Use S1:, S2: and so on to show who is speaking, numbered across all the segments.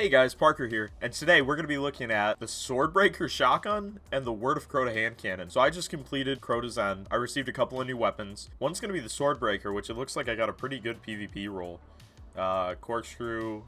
S1: Hey guys, Parker here, and today we're going to be looking at the Swordbreaker shotgun and the Word of Crota hand cannon. So I just completed Crota's End. I received a couple of new weapons. One's going to be the Swordbreaker, which it looks like I got a pretty good PvP roll. Corkscrew,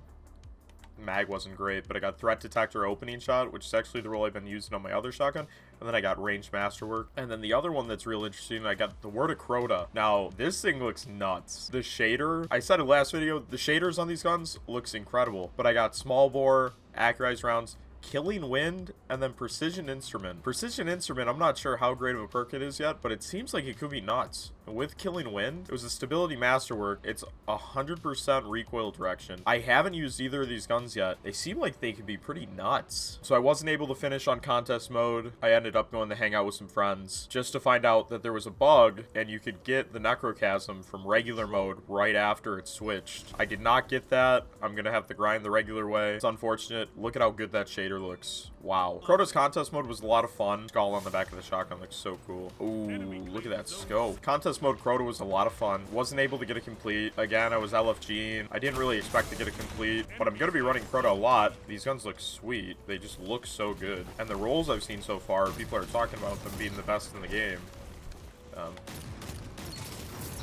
S1: mag wasn't great, but I got Threat Detector Opening Shot, which is actually the role I've been using on my other shotgun. And then I got Ranged Masterwork. And then the other one that's real interesting, I got the Word of Crota. Now, this thing looks nuts. The shader, I said in last video, the shaders on these guns looks incredible. But I got small bore, accurized rounds, Killing Wind, and then Precision Instrument. Precision Instrument, I'm not sure how great of a perk it is yet, but it seems like it could be nuts. With Killing Wind, it was a Stability Masterwork. It's 100% recoil direction. I haven't used either of these guns yet. They seem like they could be pretty nuts. So I wasn't able to finish on contest mode. I ended up going to hang out with some friends just to find out that there was a bug and you could get the Necrochasm from regular mode right after it switched. I did not get that. I'm gonna have to grind the regular way. It's unfortunate. Look at how good that shader looks. Wow. Crota's contest mode was a lot of fun. Skull on the back of the shotgun looks so cool. Ooh, look at that scope. Contest mode Crota was a lot of fun. Wasn't able to get a complete. Again, I was LFG'ing. I didn't really expect to get a complete, but I'm going to be running Crota a lot. These guns look sweet. They just look so good. And the rolls I've seen so far, people are talking about them being the best in the game. I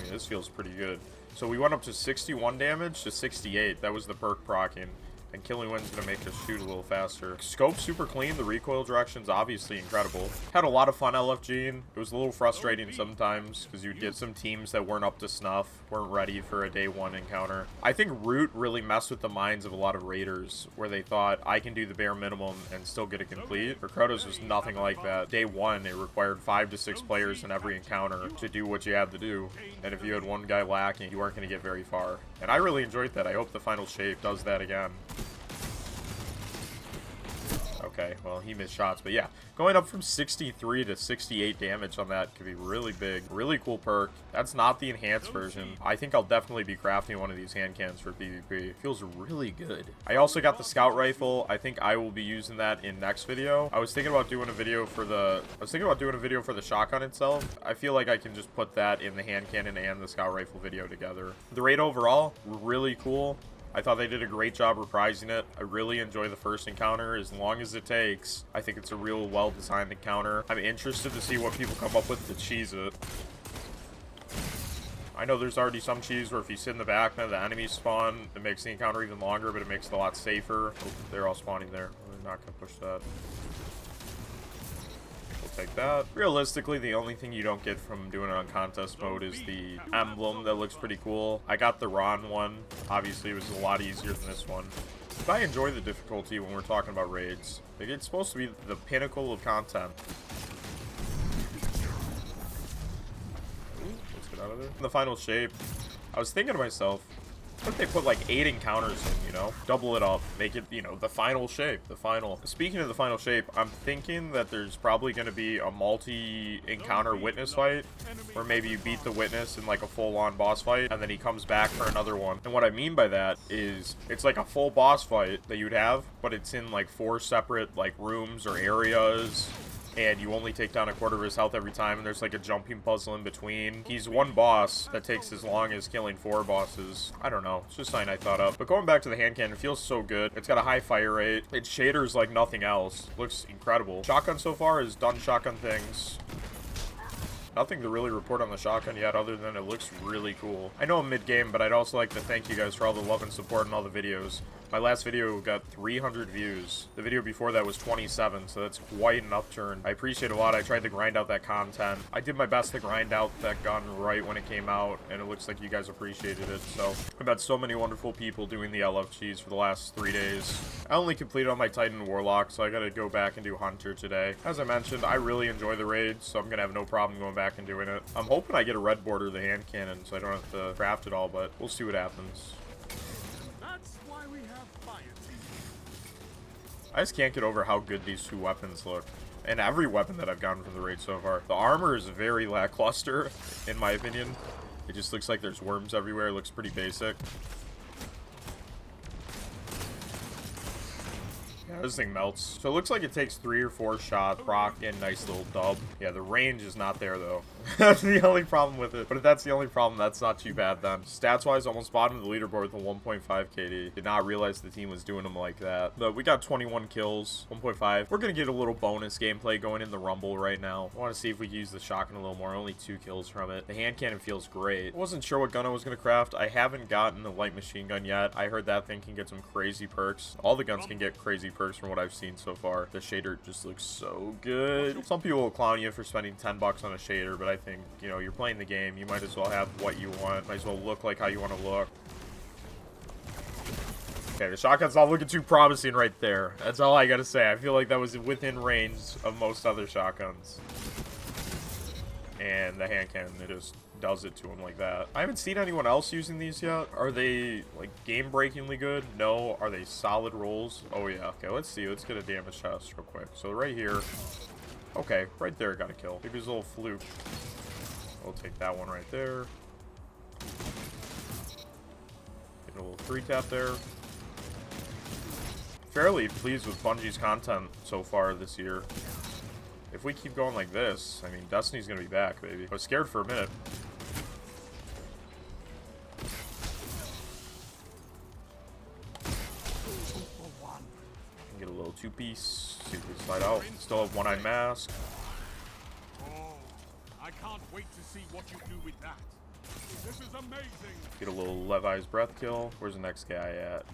S1: mean, this feels pretty good. So we went up to 61 damage to 68. That was the perk proccing. And Killing Wind's gonna make us shoot a little faster. Scope super clean. The recoil direction's obviously incredible. Had a lot of fun LFG'ing. It was a little frustrating sometimes because you'd get some teams that weren't up to snuff, weren't ready for a day one encounter. I think Root really messed with the minds of a lot of raiders where they thought I can do the bare minimum and still get a complete. For Crota's was nothing like that. Day one, it required 5 to 6 players in every encounter to do what you had to do. And if you had one guy lacking, you weren't gonna get very far. And I really enjoyed that. I hope the final shape does that again. Okay, well, he missed shots, but yeah, going up from 63 to 68 damage on that could be really big. Really cool perk. That's not the enhanced version. I think I'll definitely be crafting one of these hand cannons for PvP. It feels really good. I also got the scout rifle. I think I will be using that in next video. I was thinking about doing a video for the shotgun itself. I feel like I can just put that in the hand cannon and the scout rifle video together. The raid overall, really cool. I thought they did a great job reprising it. I really enjoy the first encounter as long as it takes. I think it's a real well-designed encounter. I'm interested to see what people come up with to cheese it. I know there's already some cheese where if you sit in the back and the enemies spawn, it makes the encounter even longer, but it makes it a lot safer. Oh, they're all spawning there. We're not going to push that. Take that. Realistically, the only thing you don't get from doing it on contest mode is the emblem that looks pretty cool. I got the Ron one. Obviously, it was a lot easier than this one. But I enjoy the difficulty when we're talking about raids. Like, it's supposed to be the pinnacle of content. Ooh, let's get out of there. The final shape. I was thinking to myself, what if they put like 8 encounters in, you know? Double it up. Make it, you know, the final shape. The final. Speaking of the final shape, I'm thinking that there's probably going to be a multi-encounter witness fight. Or maybe you beat the witness in like a full-on boss fight, and then he comes back for another one. And what I mean by that is, it's like a full boss fight that you'd have, but it's in like 4 separate like rooms or areas. And you only take down a quarter of his health every time, and there's like a jumping puzzle in between. He's one boss that takes as long as killing 4 bosses. I don't know. It's just something I thought of. But going back to the hand cannon, it feels so good. It's got a high fire rate. Its shaders like nothing else. Looks incredible. Shotgun so far has done shotgun things. Nothing to really report on the shotgun yet other than it looks really cool. I know I'm mid-game, but I'd also like to thank you guys for all the love and support and all the videos. My last video got 300 views. The video before that was 27, so that's quite an upturn. I appreciate it a lot. I tried to grind out that content. I did my best to grind out that gun right when it came out, and it looks like you guys appreciated it. So I've had so many wonderful people doing the LFGs for the last 3 days. I only completed on my Titan Warlock, so I gotta go back and do Hunter today. As I mentioned, I really enjoy the raids, so I'm gonna have no problem going back and doing it. I'm hoping I get a red border of the hand cannon, so I don't have to craft it all, but we'll see what happens. I just can't get over how good these 2 weapons look. And every weapon that I've gotten from the raid so far. The armor is very lackluster, in my opinion. It just looks like there's worms everywhere. It looks pretty basic. Yeah, this thing melts. So it looks like it takes 3 or 4 shots, proc, and nice little dub. Yeah, the range is not there though. That's the only problem with it. But if that's the only problem, that's not too bad then. Stats-wise, almost bottom of the leaderboard with a 1.5 KD. Did not realize the team was doing them like that. But we got 21 kills, 1.5. We're gonna get a little bonus gameplay going in the Rumble right now. I want to see if we can use the shotgun a little more. Only 2 kills from it. The hand cannon feels great. I wasn't sure what gun I was gonna craft. I haven't gotten the light machine gun yet. I heard that thing can get some crazy perks. All the guns can get crazy perks from what I've seen so far. The shader just looks so good. Some people will clown you for spending 10 bucks on a shader, but I think, you know, you're playing the game. You might as well have what you want. Might as well look like how you want to look. Okay, the shotgun's not looking too promising right there. That's all I gotta say. I feel like that was within range of most other shotguns. And the hand cannon, it just does it to him like that. I haven't seen anyone else using these yet. Are they, like, game-breakingly good? No. Are they solid rolls? Oh, yeah. Okay, let's see. Let's get a damage test real quick. So right here. Okay, right there got a kill. Maybe it's a little fluke. We'll take that one right there. Get a little 3-tap there. Fairly pleased with Bungie's content so far this year. If we keep going like this, I mean, Destiny's gonna be back, baby. I was scared for a minute. Get a little 2-piece. See if we slide out. Still have one-eyed mask.
S2: I can't wait to see what you do with that. This is amazing.
S1: Get a little Levi's breath kill. Where's the next guy at?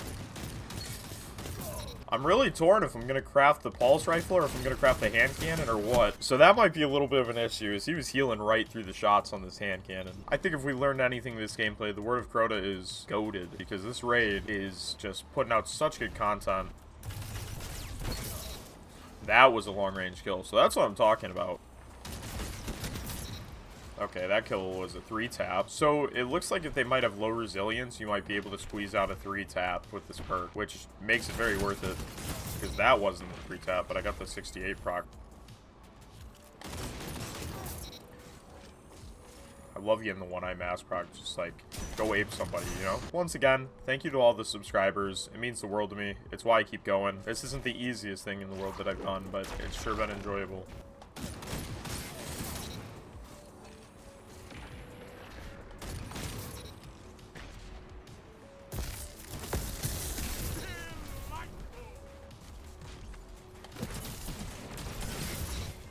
S1: I'm really torn if I'm going to craft the pulse rifle or if I'm going to craft the hand cannon or what. So that might be a little bit of an issue, as he was healing right through the shots on this hand cannon. I think if we learned anything in this gameplay, the Word of Crota is goated, because this raid is just putting out such good content. That was a long-range kill, so that's what I'm talking about. Okay, that kill was a 3-tap. So it looks like if they might have low resilience, you might be able to squeeze out a 3-tap with this perk, which makes it very worth it. Because that wasn't a 3-tap, but I got the 68 proc. I love getting the one-eye mask proc, just like, go ape somebody, you know? Once again, thank you to all the subscribers. It means the world to me. It's why I keep going. This isn't the easiest thing in the world that I've done, but it's sure been enjoyable.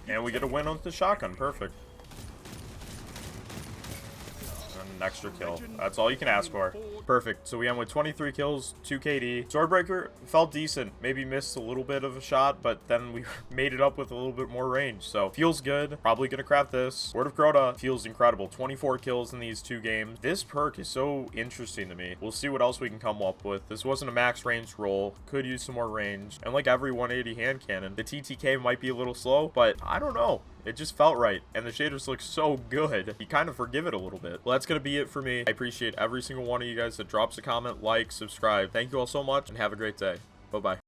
S1: And we get a win on the shotgun. Perfect. And an extra kill. That's all you can ask for. Perfect. So we end with 23 kills, 2 KD. Swordbreaker felt decent. Maybe missed a little bit of a shot, but then we made it up with a little bit more range. So feels good. Probably gonna craft this. Word of Crota feels incredible. 24 kills in these 2 games. This perk is so interesting to me. We'll see what else we can come up with. This wasn't a max range roll. Could use some more range. And like every 180 hand cannon, the TTK might be a little slow, but I don't know. It just felt right, and the shaders look so good. You kind of forgive it a little bit. Well, that's going to be it for me. I appreciate every single one of you guys that drops a comment, like, subscribe. Thank you all so much, and have a great day. Bye-bye.